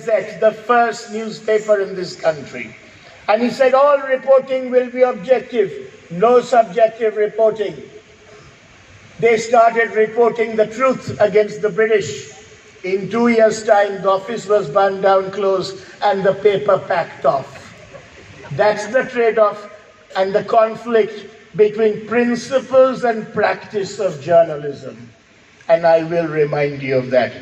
Gazette, the first newspaper in this country. And he said all reporting will be objective, no subjective reporting. They started reporting the truth against the British. In 2 years' time, the office was burned down, closed, and the paper packed off. That's the trade-off and the conflict between principles and practice of journalism. And I will remind you of that.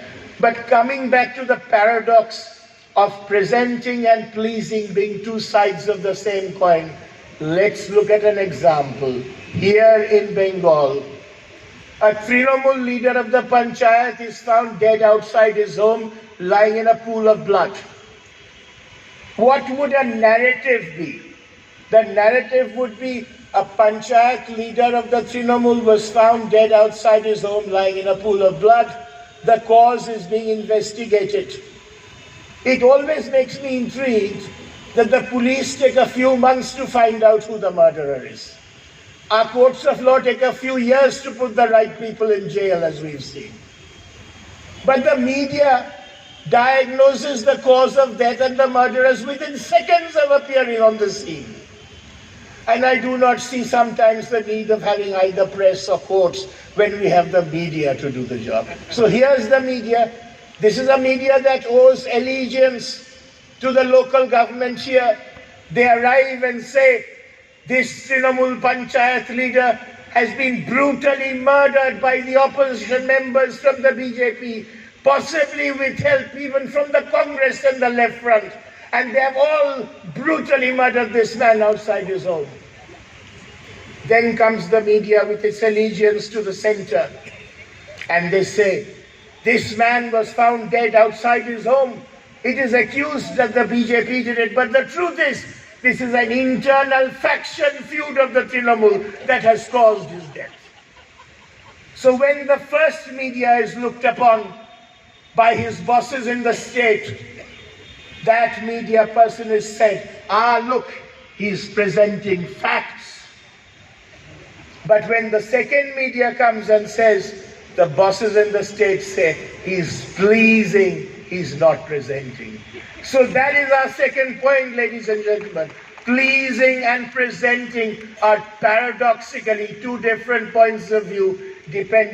But coming back to the paradox of presenting and pleasing being two sides of the same coin, let's look at an example. Here in Bengal, a Trinamool leader of the Panchayat is found dead outside his home, lying in a pool of blood. What would a narrative be? The narrative would be a Panchayat leader of the Trinamool was found dead outside his home, lying in a pool of blood. The cause is being investigated. It always makes me intrigued that the police take a few months to find out who the murderer is. Our courts of law take a few years to put the right people in jail, as we've seen. But the media diagnoses the cause of death and the murderers within seconds of appearing on the scene. And I do not see sometimes the need of having either press or courts when we have the media to do the job. So here's the media. This is a media that owes allegiance to the local government here. They arrive and say, this Trinamool Panchayat leader has been brutally murdered by the opposition members from the BJP, possibly with help even from the Congress and the left front. And they have all brutally murdered this man outside his home. Then comes the media with its allegiance to the center. And they say, this man was found dead outside his home. It is accused that the BJP did it. But the truth is, this is an internal faction feud of the Trinamool that has caused his death. So when the first media is looked upon by his bosses in the state, that media person is said, look, he's presenting facts. But when the second media comes and says, the bosses in the state say, he's pleasing, he's not presenting. So that is our second point, ladies and gentlemen. Pleasing and presenting are paradoxically two different points of view, depending